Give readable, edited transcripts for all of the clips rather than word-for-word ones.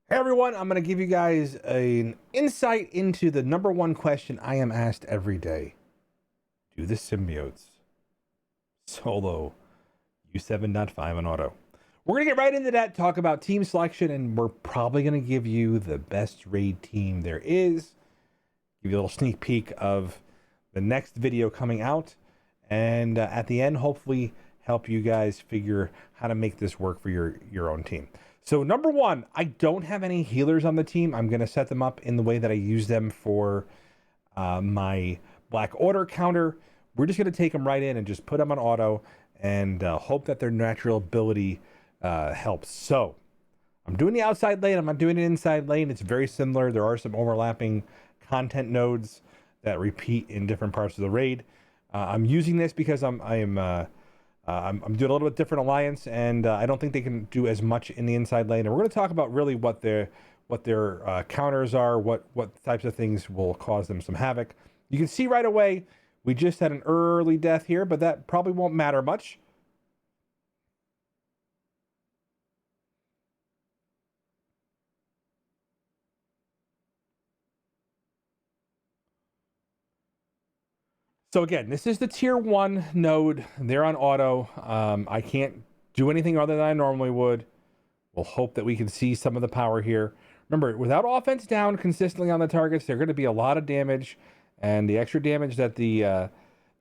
Hey everyone, I'm going to give you guys an insight into the number one question I am asked every day. Do the symbiotes solo U7.5 on auto? We're going to get right into that, talk about team selection, and we're probably going to give you the best raid team there is. Give you a little sneak peek of the next video coming out. And at the end, hopefully help you guys figure how to make this work for your own team. So number one, I don't have any healers on the team. I'm going to set them up in the way that I use them for my Black Order counter. We're just going to take them right in and just put them on auto and hope that their natural ability helps. So I'm doing the outside lane. I'm not doing an inside lane. It's very similar. There are some overlapping content nodes that repeat in different parts of the raid. I'm using this because I'm doing a little bit different alliance, and I don't think they can do as much in the inside lane. And we're going to talk about really what their counters are, what types of things will cause them some havoc. You can see right away we just had an early death here, but that probably won't matter much. So again, this is the tier 1 node. They're on auto. I can't do anything other than I normally would. We'll hope that we can see some of the power here. Remember, without offense down consistently on the targets, they're going to be a lot of damage, and the extra damage that the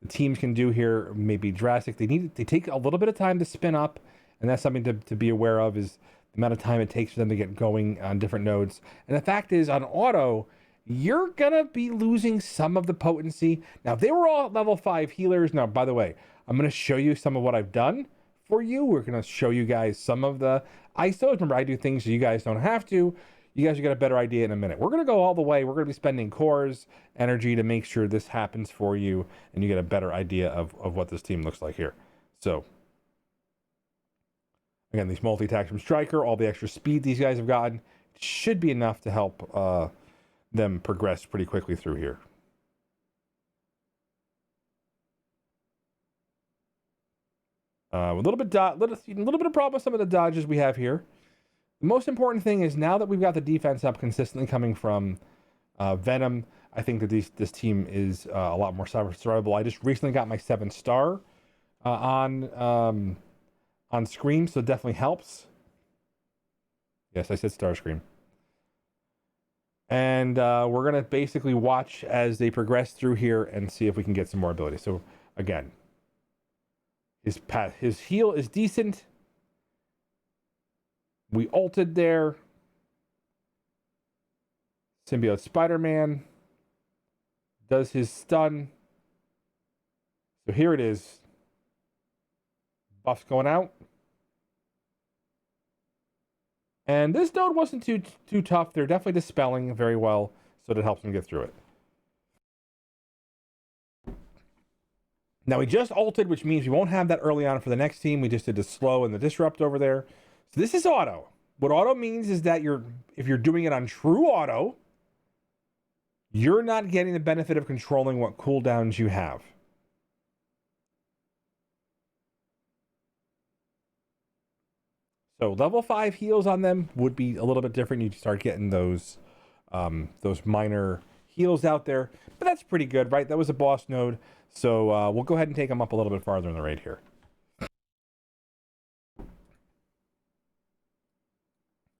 teams can do here may be drastic. They take a little bit of time to spin up, and that's something to be aware of, is the amount of time it takes for them to get going on different nodes. And the fact is, on auto, you're gonna be losing some of the potency. Now, they were all level 5 healers. Now, by the way, I'm gonna show you some of what I've done for you. We're gonna show you guys some of the ISOs. Remember, I do things so you guys don't have to. You guys will get a better idea in a minute. We're gonna go all the way. We're gonna be spending cores, energy to make sure this happens for you, and you get a better idea of what this team looks like here. So, again, these multi-attacks from Striker, all the extra speed these guys have gotten, should be enough to help them progress pretty quickly through here. A little bit of problem with some of the dodges we have here. The most important thing is, now that we've got the defense up consistently coming from Venom, I think that this team is a lot more survivable. I just recently got my 7-star on Scream, so it definitely helps. Yes, I said Star Scream. And we're going to basically watch as they progress through here and see if we can get some more ability. So, again, his heal is decent. We ulted there. Symbiote Spider-Man does his stun. So here it is. Buffs going out. And this node wasn't too tough. They're definitely dispelling very well, so that helps them get through it. Now, we just ulted, which means we won't have that early on for the next team. We just did the slow and the disrupt over there. So this is auto. What auto means is that if you're doing it on true auto, you're not getting the benefit of controlling what cooldowns you have. So level 5 heals on them would be a little bit different. You start getting those minor heals out there, but that's pretty good, right? That was a boss node, so we'll go ahead and take them up a little bit farther in the raid here.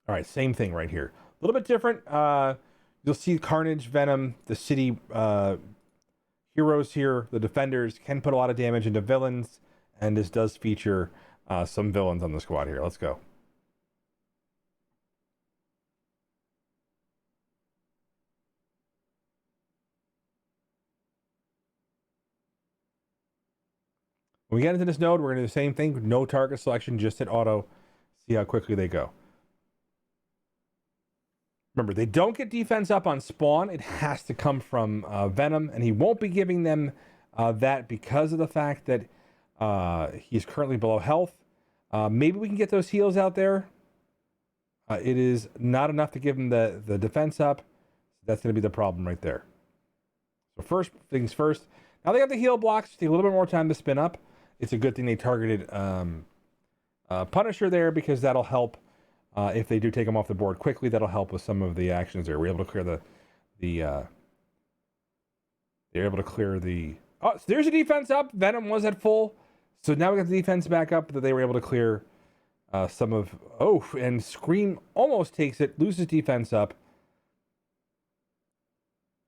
All right, same thing right here. A little bit different. You'll see Carnage, Venom, the city heroes here, the defenders, can put a lot of damage into villains, and this does feature some villains on the squad here. Let's go. When we get into this node, we're going to do the same thing. No target selection, just hit auto. See how quickly they go. Remember, they don't get defense up on spawn. It has to come from Venom, and he won't be giving them that because of the fact that he's currently below health. Maybe we can get those heals out there. It is not enough to give him the defense up. That's going to be the problem right there. So first things first. Now they got the heal blocks. Take a little bit more time to spin up. It's a good thing they targeted Punisher there, because that'll help If they do take them off the board quickly, that'll help with some of the actions there. We're able to clear they're able to clear the... Oh, so there's a defense up. Venom was at full. So now we got the defense back up that they were able to clear some of... Oh, and Scream almost takes it, loses defense up.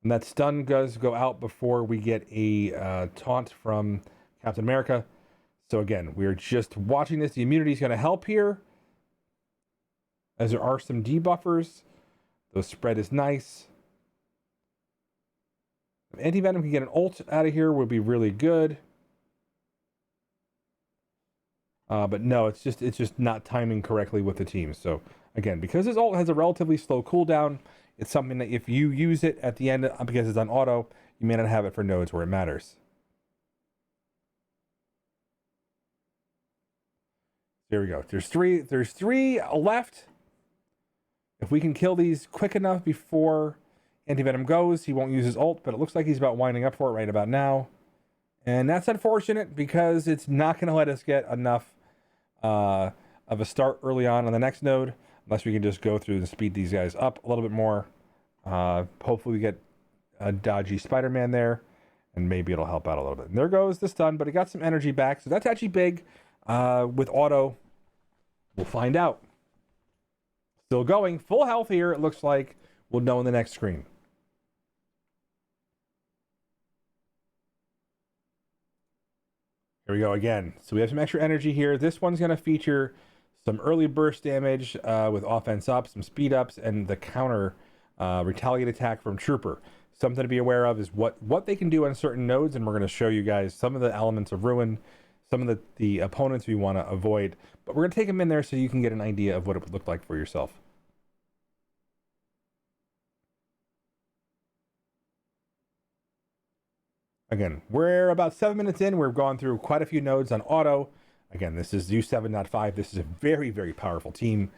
And that stun does go out before we get a taunt from Captain America. So again, we're just watching this. The immunity is going to help here, as there are some debuffers. The spread is nice. If Anti-Venom can get an ult out of here, would be really good. But no, it's just not timing correctly with the team. So again, because this ult has a relatively slow cooldown, it's something that if you use it at the end, because it's on auto, you may not have it for nodes where it matters. There we go. There's three left. If we can kill these quick enough before Anti-Venom goes, he won't use his ult, but it looks like he's about winding up for it right about now. And that's unfortunate because it's not going to let us get enough of a start early on the next node, unless we can just go through and speed these guys up a little bit more. Hopefully we get a dodgy Spider-Man there, and maybe it'll help out a little bit. And there goes the stun, but it got some energy back, so that's actually big. With auto, we'll find out. Still going, full health here, it looks like. We'll know in the next screen. Here we go again. So we have some extra energy here. This one's going to feature some early burst damage with offense up, some speed ups, and the counter retaliate attack from Trooper. Something to be aware of is what they can do on certain nodes, and we're going to show you guys some of the elements of Ruin, some of the opponents we want to avoid. But we're going to take them in there so you can get an idea of what it would look like for yourself. Again, we're about 7 minutes in. We've gone through quite a few nodes on auto. Again, this is U7.5. This is a very, very powerful team.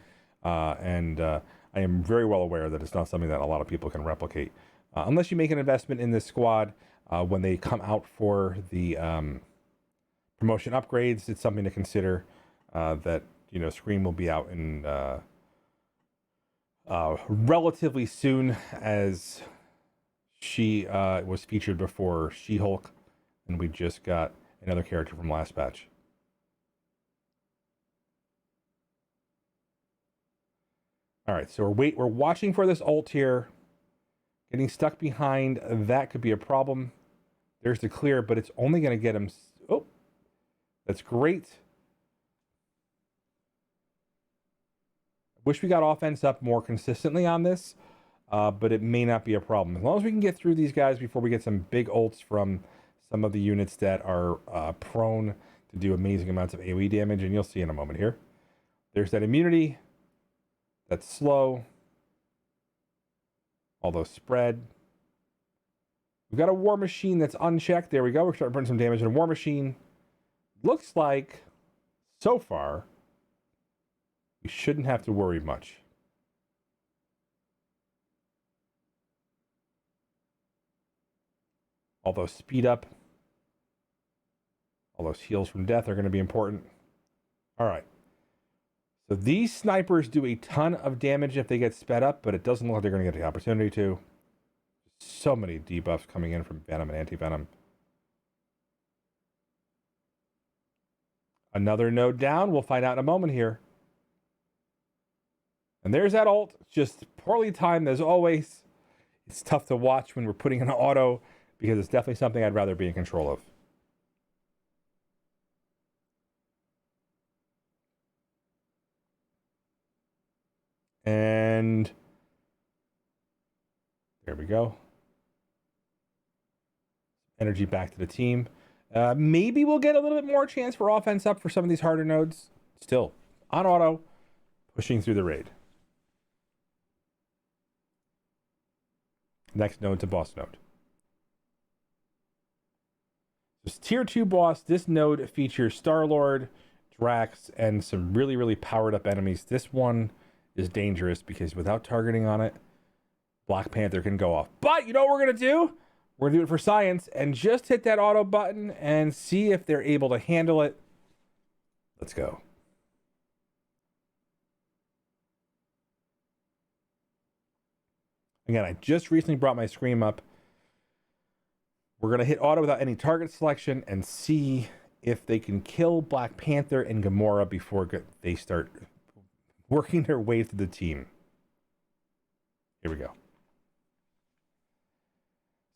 And I am very well aware that it's not something that a lot of people can replicate. Unless you make an investment in this squad when they come out for the promotion upgrades, it's something to consider that, Scream will be out in relatively soon, as she was featured before She-Hulk, and we just got another character from last batch. All right, so we're watching for this ult here. Getting stuck behind, that could be a problem. There's the clear, but it's only going to get him... Oh, that's great. Wish we got offense up more consistently on this. But it may not be a problem. As long as we can get through these guys before we get some big ults from some of the units that are prone to do amazing amounts of AoE damage, and you'll see in a moment here. There's that immunity. That's slow. Although spread. We've got a War Machine that's unchecked. There we go. We're starting to burn some damage in a War Machine. Looks like, so far, we shouldn't have to worry much. Although speed up, all those heals from death are going to be important. All right. So these snipers do a ton of damage if they get sped up, but it doesn't look like they're going to get the opportunity to. So many debuffs coming in from Venom and Anti-Venom. Another node down. We'll find out in a moment here. And there's that ult. Just poorly timed as always. It's tough to watch when we're putting in an auto, because it's definitely something I'd rather be in control of. And there we go. Energy back to the team. Maybe we'll get a little bit more chance for offense up for some of these harder nodes. Still, on auto, pushing through the raid. Next node to boss node. This tier 2 boss, this node features Star-Lord, Drax, and some really, really powered up enemies. This one is dangerous because without targeting on it, Black Panther can go off. But you know what we're going to do? We're going to do it for science and just hit that auto button and see if they're able to handle it. Let's go. Again, I just recently brought my Scream up. We're going to hit auto without any target selection and see if they can kill Black Panther and Gamora before they start working their way through the team. Here we go.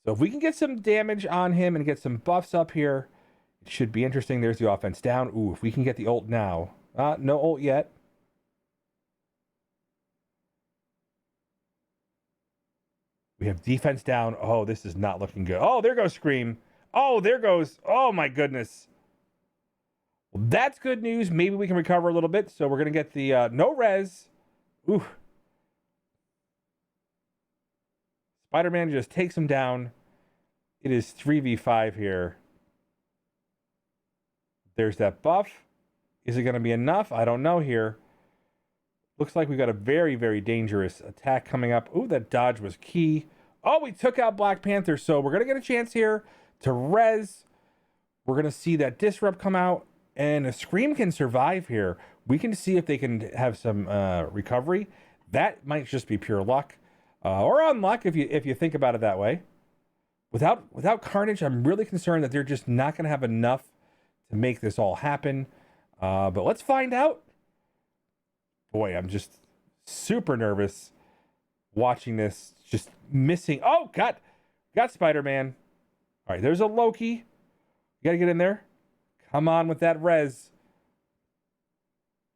So if we can get some damage on him and get some buffs up here, it should be interesting. There's the offense down. Ooh, if we can get the ult now. No ult yet. We have defense down. Oh, this is not looking good. Oh, there goes Scream. Oh, there goes. Oh, my goodness. Well, that's good news. Maybe we can recover a little bit. So we're going to get the no res. Ooh. Spider-Man just takes him down. It is 3v5 here. There's that buff. Is it going to be enough? I don't know here. Looks like we've got a very, very dangerous attack coming up. Ooh, that dodge was key. Oh, we took out Black Panther. So we're going to get a chance here to res. We're going to see that Disrupt come out. And a Scream can survive here. We can see if they can have some recovery. That might just be pure luck. Or unluck if you think about it that way. Without Carnage, I'm really concerned that they're just not going to have enough to make this all happen. But let's find out. Boy, I'm just super nervous watching this. Just missing. Oh, got Spider-Man. All right, there's a Loki. You got to get in there. Come on with that res.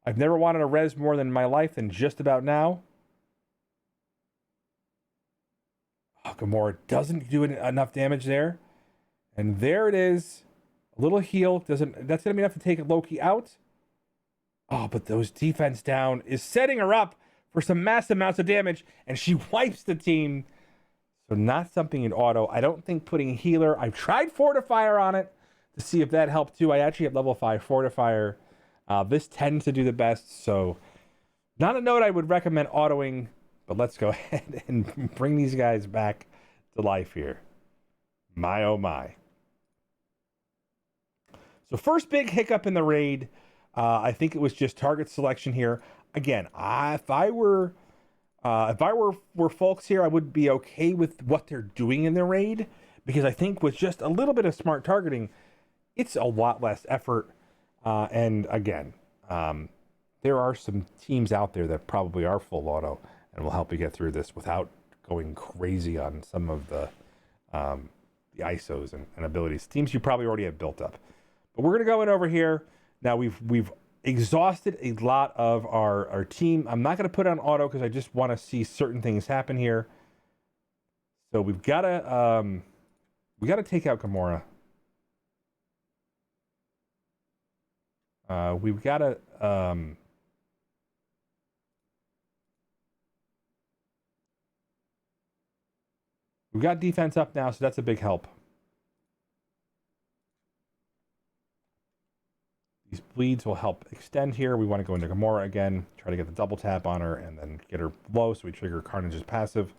I've never wanted a res more than in my life than just about now. Oh, Gamora doesn't do enough damage there. And there it is. A little heal. That's going to be enough to take Loki out. Oh, but those defense down is setting her up for some massive amounts of damage. And she wipes the team. So not something in auto. I don't think putting healer. I've tried Fortifier on it to see if that helped too. I actually have level 5 Fortifier. This tends to do the best. So not a note I would recommend autoing. But let's go ahead and bring these guys back to life here. My, oh my. So first big hiccup in the raid. I think it was just target selection here. Again, if I were folks here, I would be okay with what they're doing in the raid. Because I think with just a little bit of smart targeting, it's a lot less effort. And again, there are some teams out there that probably are full auto and will help you get through this without going crazy on some of the ISOs and abilities. Teams you probably already have built up. But we're going to go in over here. Now we've exhausted a lot of our team. I'm not going to put it on auto because I just want to see certain things happen here. So we've got to take out Gamora. We've got to we've got defense up now, so that's a big help. These bleeds will help extend here. We want to go into Gamora again, try to get the double tap on her, and then get her low so we trigger Carnage's passive.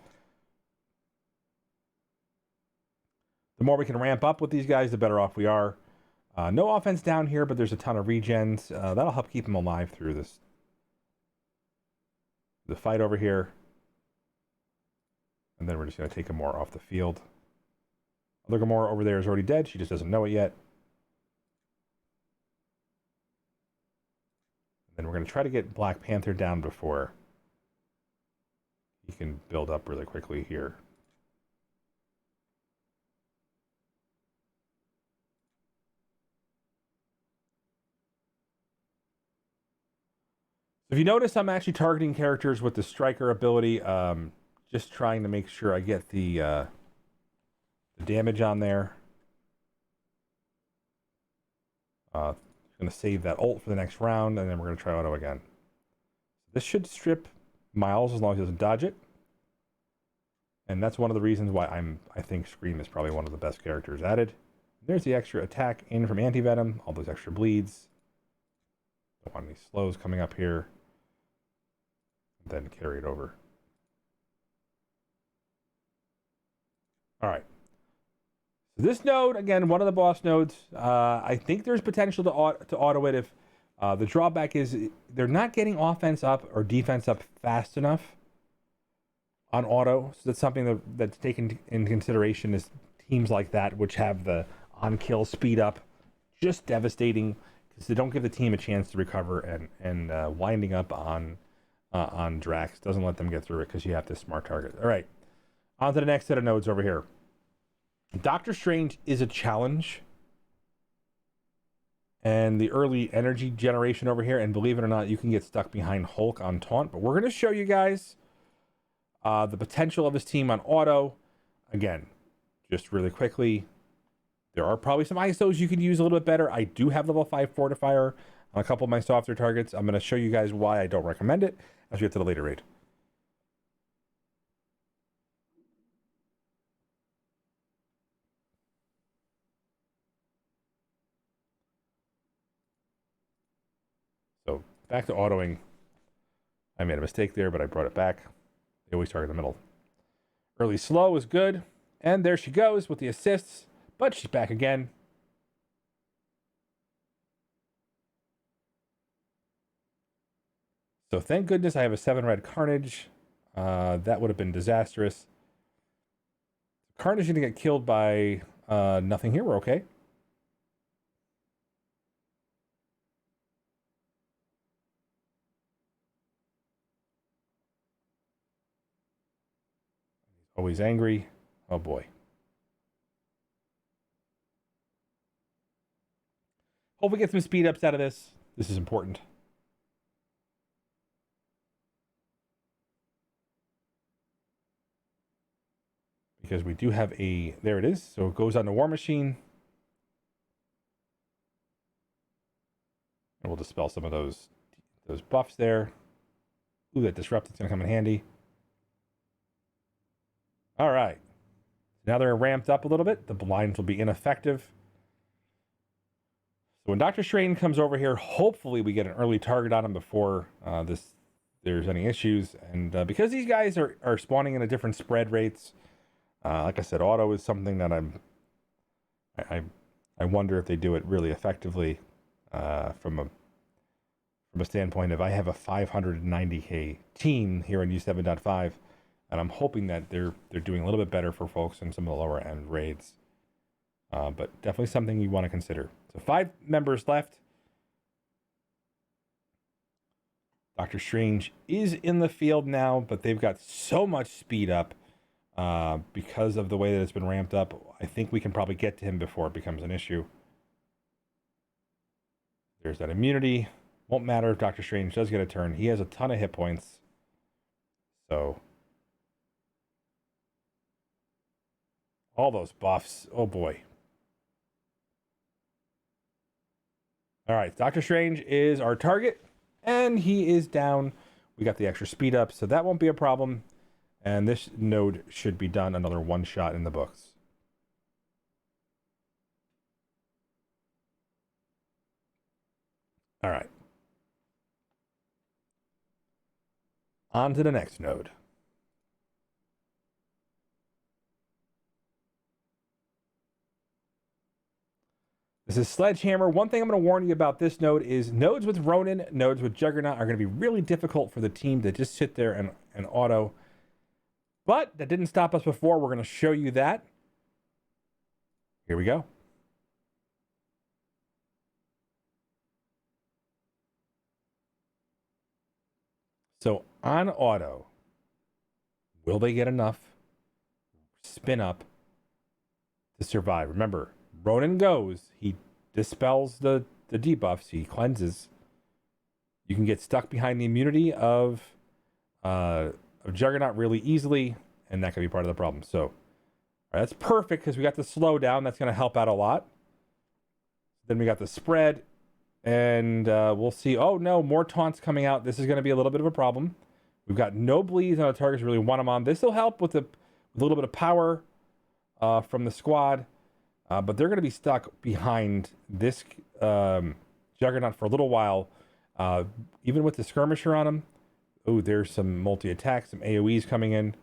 The more we can ramp up with these guys, the better off we are. No offense down here, but there's a ton of regens. That'll help keep them alive through the fight over here. And then we're just going to take Gamora off the field. Other Gamora over there is already dead. She just doesn't know it yet. And we're going to try to get Black Panther down before he can build up really quickly here. If you notice, I'm actually targeting characters with the striker ability, just trying to make sure I get the damage on there. Going to save that ult for the next round, and then we're going to try auto again. This should strip Miles as long as he doesn't dodge it. And that's one of the reasons why I think Scream is probably one of the best characters added. There's the extra attack in from Anti-Venom, all those extra bleeds. Don't want any slows coming up here. And then carry it over. All right. So this node, again, one of the boss nodes. I think there's potential to auto it if the drawback is they're not getting offense up or defense up fast enough. on auto. So that's something that's taken into consideration is teams like that, which have the on-kill speed up, just devastating because they don't give the team a chance to recover, and winding up on Drax doesn't let them get through it because you have this smart target. All right, on to the next set of nodes over here. Doctor Strange is a challenge, and the early energy generation over here, and believe it or not, you can get stuck behind Hulk on taunt, but we're going to show you guys the potential of his team on auto. Again, just really quickly, there are probably some ISOs you could use a little bit better. I do have level 5 Fortifier on a couple of my softer targets. I'm going to show you guys why I don't recommend it as we get to the later raid. So back to autoing. I made a mistake there, but I brought it back. They always target the middle. Early slow is good. And there she goes with the assists, but she's back again. So thank goodness I have a 7 red Carnage. That would have been disastrous. Carnage is going to get killed by nothing here. We're okay. He's always angry. Oh boy. Hope we get some speed ups out of this. This is important. Because we do have a... There it is. So it goes on the War Machine. And we'll dispel some of those buffs there. Ooh, that Disrupt is going to come in handy. All right. Now they're ramped up a little bit. The blinds will be ineffective. So when Dr. Strange comes over here, hopefully we get an early target on him before there's any issues. And because these guys are spawning in a different spread rates, like I said, auto is something that I wonder if they do it really effectively from a standpoint of I have a 590k team here in U7.5, and I'm hoping that they're doing a little bit better for folks in some of the lower end raids. But definitely something you want to consider. So 5 members left. Doctor Strange is in the field now, but they've got so much speed up because of the way that it's been ramped up. I think we can probably get to him before it becomes an issue. There's that immunity. Won't matter if Doctor Strange does get a turn. He has a ton of hit points. So all those buffs. Oh boy. All right, Doctor Strange is our target, and he is down. We got the extra speed up, so that won't be a problem. And this node should be done. Another one shot in the books. All right. On to the next node. This is Sledgehammer. One thing I'm going to warn you about this node is nodes with Ronin, nodes with Juggernaut are going to be really difficult for the team to just sit there and auto. But that didn't stop us before. We're going to show you that. Here we go. So on auto, will they get enough spin up to survive? Remember, Ronin goes, he dispels the debuffs, he cleanses. You can get stuck behind the immunity of Juggernaut really easily, and that could be part of the problem. So, all right, that's perfect because we got the slowdown. That's going to help out a lot. Then we got the spread, and we'll see. Oh, no, more taunts coming out. This is going to be a little bit of a problem. We've got no bleeds on the targets we really want them on. This will help with a little bit of power from the squad. But they're going to be stuck behind this Juggernaut for a little while. Even with the skirmisher on them. Oh, there's some multi-attacks, some AoEs coming in.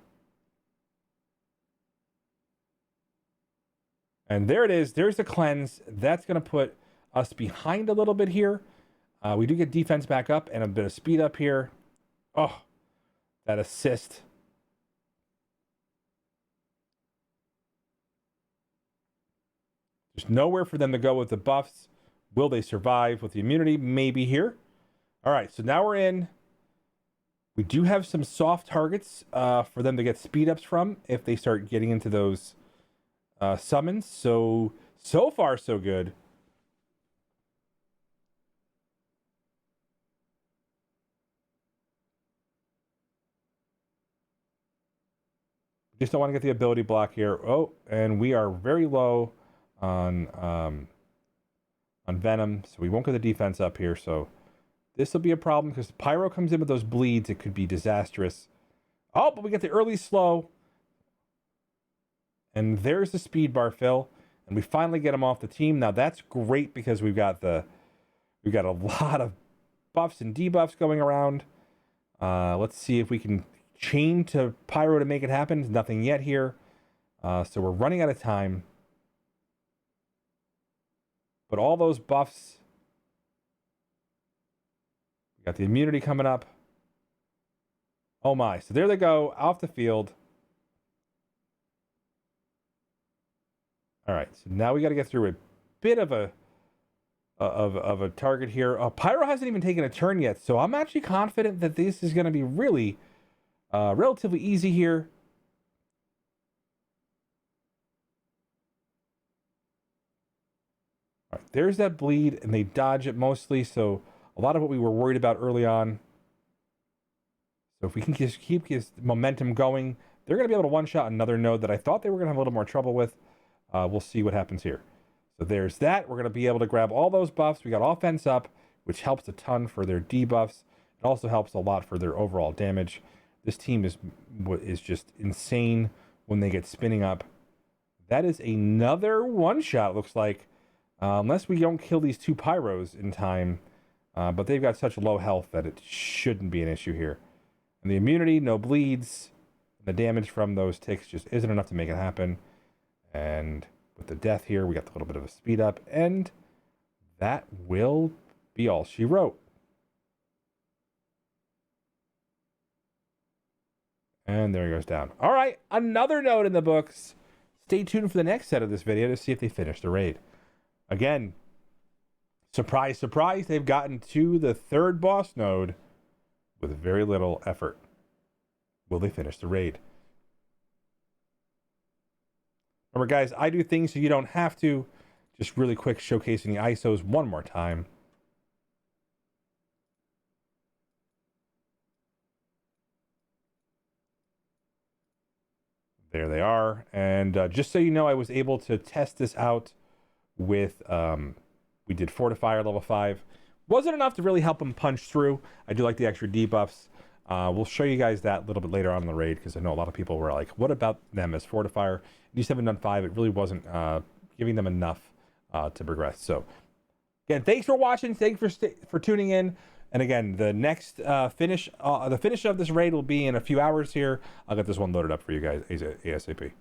And there it is. There's the cleanse. That's going to put us behind a little bit here. We do get defense back up and a bit of speed up here. Oh, that assist. There's nowhere for them to go with the buffs. Will they survive with the immunity? Maybe here. All right, so now we're in. We do have some soft targets for them to get speed ups from if they start getting into those summons. So far, so good. Just don't want to get the ability block here. Oh, and we are very low on Venom, so we won't get the defense up here. So this will be a problem because Pyro comes in with those bleeds. It could be disastrous. Oh, but we get the early slow. And there's the speed bar fill. And we finally get him off the team. Now that's great because we've got a lot of buffs and debuffs going around. Let's see if we can chain to Pyro to make it happen. Nothing yet here. So we're running out of time. But all those buffs. We got the immunity coming up. Oh my. So there they go. Off the field. All right. So now we got to get through a bit of a target here. Pyro hasn't even taken a turn yet. So I'm actually confident that this is going to be really relatively easy here. All right, there's that bleed, and they dodge it mostly, so a lot of what we were worried about early on. So if we can just keep this momentum going, they're going to be able to one-shot another node that I thought they were going to have a little more trouble with. We'll see what happens here. So there's that. We're going to be able to grab all those buffs. We got offense up, which helps a ton for their debuffs. It also helps a lot for their overall damage. This team is just insane when they get spinning up. That is another one-shot, looks like. Unless we don't kill these two Pyros in time. But they've got such low health that it shouldn't be an issue here. And the immunity, no bleeds. The damage from those ticks just isn't enough to make it happen. And with the death here, we got a little bit of a speed up. And that will be all she wrote. And there he goes down. All right, another node in the books. Stay tuned for the next set of this video to see if they finish the raid. Again, surprise, surprise, they've gotten to the third boss node with very little effort. Will they finish the raid? Remember, guys, I do things so you don't have to. Just really quick showcasing the ISOs one more time. There they are. And just so you know, I was able to test this out with, we did Fortifier level 5. Wasn't enough to really help him punch through. I do like the extra debuffs. We'll show you guys that a little bit later on in the raid, because I know a lot of people were like, what about them as Fortifier? U7.5, it really wasn't giving them enough to progress. So, again, thanks for watching. Thanks for tuning in. And again, the next finish of this raid will be in a few hours here. I'll get this one loaded up for you guys ASAP.